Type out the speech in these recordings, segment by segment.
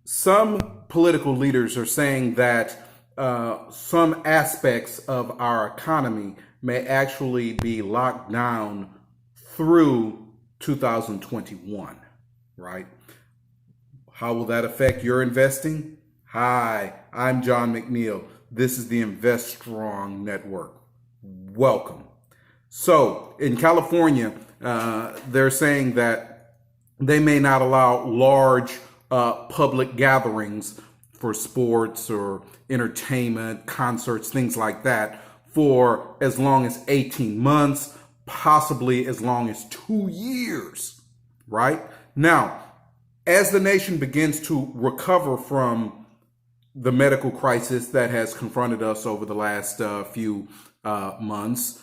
Some political leaders are saying that some aspects of our economy may actually be locked down through 2021, right? How will that affect your investing? Hi, I'm John McNeil. This is the Invest Strong Network. Welcome. So, in California, they're saying that they may not allow large public gatherings for sports or entertainment, concerts, things like that, for as long as 18 months, possibly as long as 2 years, right? Now, as the nation begins to recover from the medical crisis that has confronted us over the last few months,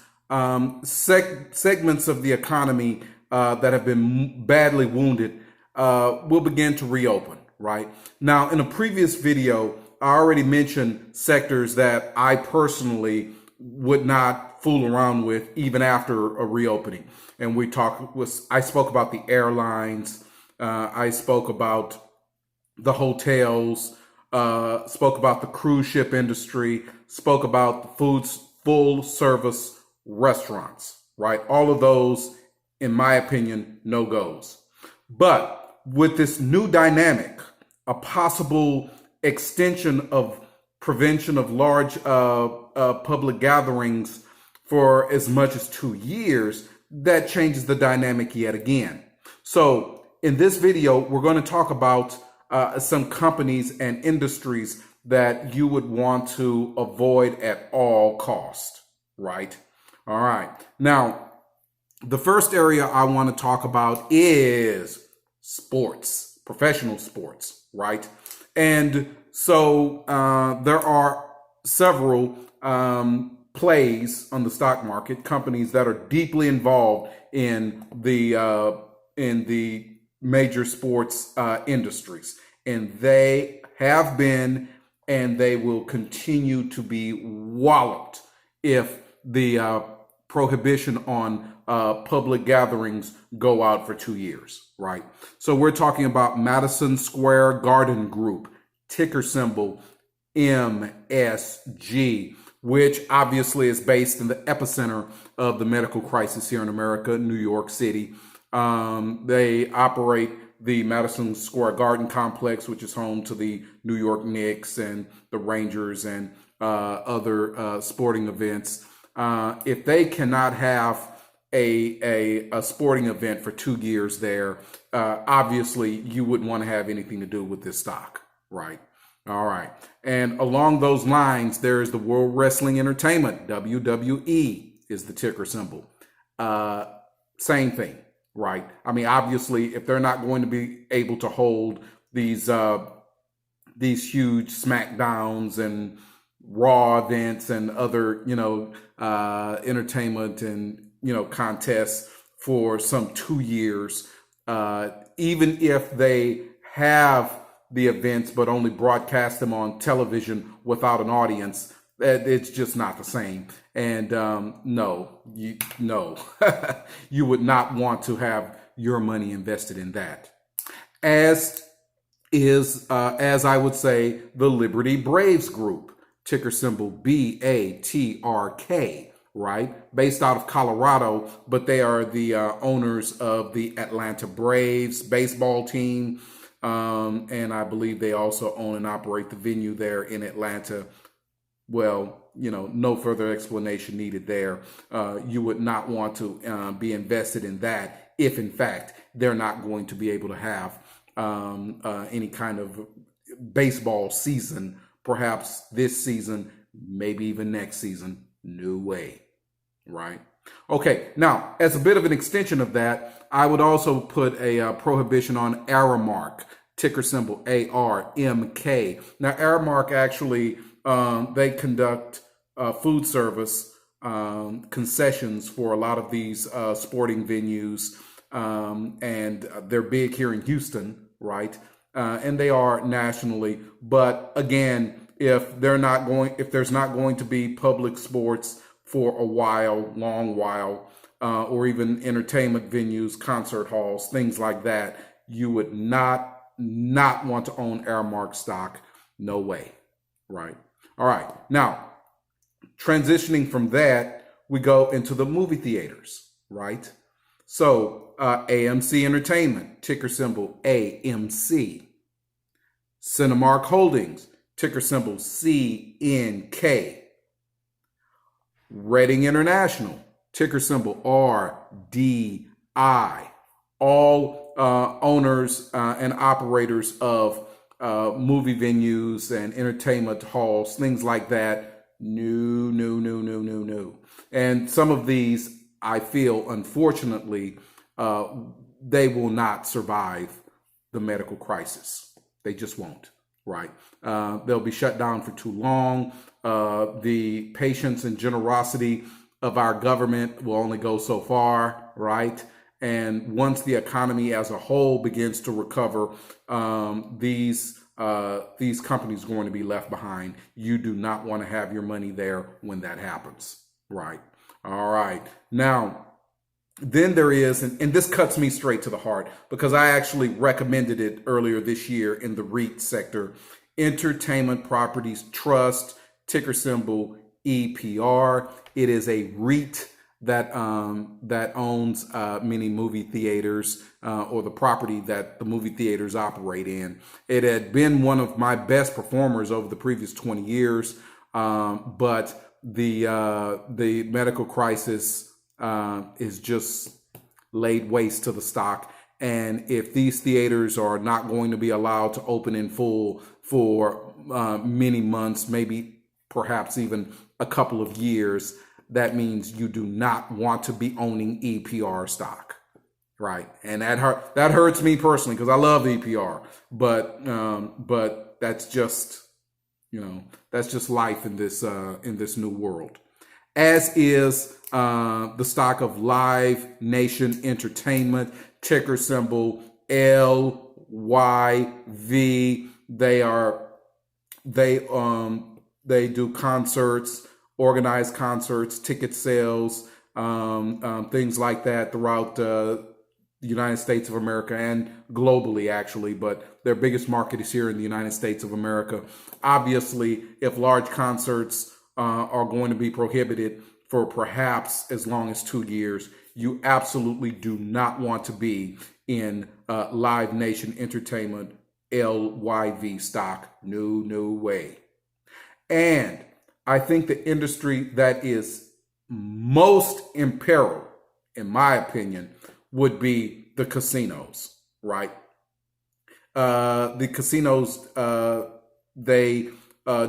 segments of the economy that have been badly wounded will begin to reopen, right? Now, in a previous video, I already mentioned sectors that I personally would not fool around with even after a reopening. And I spoke about the airlines, I spoke about the hotels, spoke about the cruise ship industry, spoke about the full service restaurants, right? All of those, in my opinion, no goes. But with this new dynamic, a possible extension of prevention of large public gatherings for as much as 2 years, that changes the dynamic yet again. So in this video, we're going to talk about some companies and industries that you would want to avoid at all cost, right? All right. Now, the first area I want to talk about is sports, professional sports, right? And so there are several plays on the stock market, companies that are deeply involved in the major sports industries, and they have been and they will continue to be walloped if the prohibition on public gatherings go out for 2 years, right? So we're talking about Madison Square Garden Group, ticker symbol MSG, which obviously is based in the epicenter of the medical crisis here in America, New York City. They operate the Madison Square Garden Complex, which is home to the New York Knicks and the Rangers and other sporting events. If they cannot have a sporting event for 2 years there, obviously you wouldn't want to have anything to do with this stock, right? All right. And along those lines, there is the World Wrestling Entertainment, WWE is the ticker symbol. Same thing, right? I mean, obviously, if they're not going to be able to hold these huge SmackDowns and Raw events and other, entertainment and, contests for some 2 years, even if they have the events but only broadcast them on television without an audience, it's just not the same. And no, you would not want to have your money invested in that. As I would say, the Liberty Braves Group, ticker symbol BATRK, right? Based out of Colorado, but they are the owners of the Atlanta Braves baseball team. And I believe they also own and operate the venue there in Atlanta. Well, no further explanation needed there. You would not want to be invested in that if, in fact, they're not going to be able to have any kind of baseball season, perhaps this season, maybe even next season. No way, right? Okay, now, as a bit of an extension of that, I would also put a prohibition on Aramark, ticker symbol ARMK. Now, Aramark actually, they conduct food service concessions for a lot of these sporting venues, and they're big here in Houston, right? And they are nationally. But again, if there's not going to be public sports for a long while, or even entertainment venues, concert halls, things like that, you would not not want to own Aramark stock. No way, right? All right, now transitioning from that, we go into the movie theaters, right? So AMC Entertainment, ticker symbol AMC. Cinemark Holdings, ticker symbol CNK. Reading International, ticker symbol RDI. All owners and operators of movie venues and entertainment halls, things like that. No. And some of these, I feel, unfortunately, they will not survive the medical crisis. They just won't, right? They'll be shut down for too long. The patience and generosity of our government will only go so far, right? And once the economy as a whole begins to recover, these companies are going to be left behind. You do not want to have your money there when that happens, right? All right. Now, then there is, and this cuts me straight to the heart because I actually recommended it earlier this year in the REIT sector, Entertainment Properties Trust, ticker symbol EPR. It is a REIT that owns many movie theaters or the property that the movie theaters operate in. It had been one of my best performers over the previous 20 years, but the medical crisis is just laid waste to the stock. And if these theaters are not going to be allowed to open in full for many months, maybe perhaps even a couple of years, that means you do not want to be owning EPR stock, right? And that hurts me personally because I love EPR, but that's just, that's just life in this new world. As is the stock of Live Nation Entertainment, ticker symbol LYV. They do concerts, organized concerts, ticket sales, things like that throughout the United States of America and globally, actually. But their biggest market is here in the United States of America. Obviously, if large concerts are going to be prohibited for perhaps as long as 2 years, you absolutely do not want to be in Live Nation Entertainment, LYV stock. No way. And I think the industry that is most in peril, in my opinion, would be the casinos, right? The casinos, they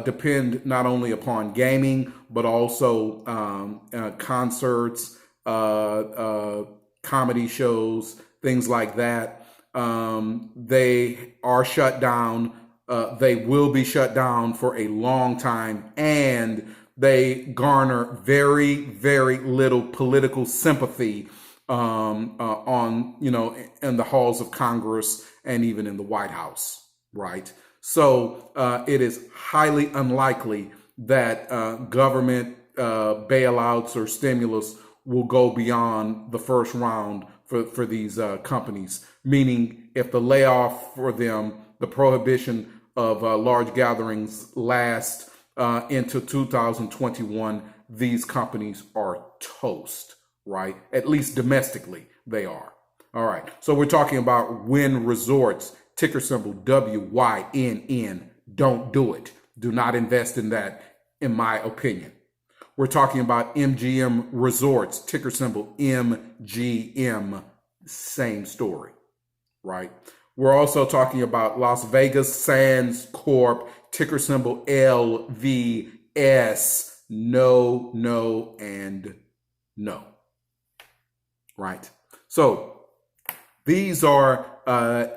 depend not only upon gaming, but also concerts, comedy shows, things like that. They are shut down. They will be shut down for a long time, and they garner very, very little political sympathy in the halls of Congress and even in the White House, right? So it is highly unlikely that government bailouts or stimulus will go beyond the first round for these companies, meaning if the layoff for them, the prohibition of large gatherings last into 2021, these companies are toast, right? At least domestically, they are. All right. So we're talking about Wynn Resorts, ticker symbol WYNN. Don't do it. Do not invest in that, in my opinion. We're talking about MGM Resorts, ticker symbol MGM. Same story, right? We're also talking about Las Vegas Sands Corp, ticker symbol LVS. No, and no. Right? So these are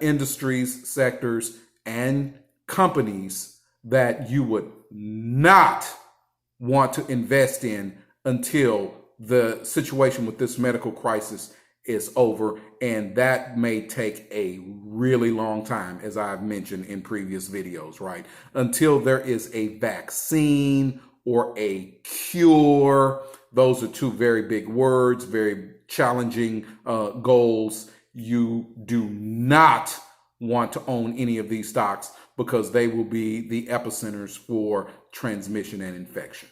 industries, sectors, and companies that you would not want to invest in until the situation with this medical crisis is over, and that may take a really long time, as I've mentioned in previous videos, right? Until there is a vaccine or a cure. Those are two very big words, very challenging goals. You do not want to own any of these stocks because they will be the epicenters for transmission and infection.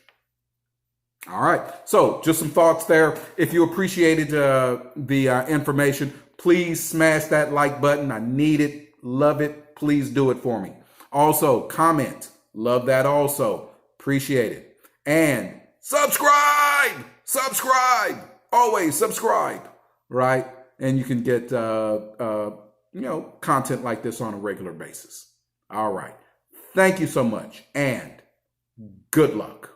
All right. So just some thoughts there. If you appreciated the information, please smash that like button. I need it. Love it. Please do it for me. Also, comment. Love that also. Appreciate it. And subscribe. Subscribe. Always subscribe. Right? And you can get content like this on a regular basis. All right. Thank you so much and good luck.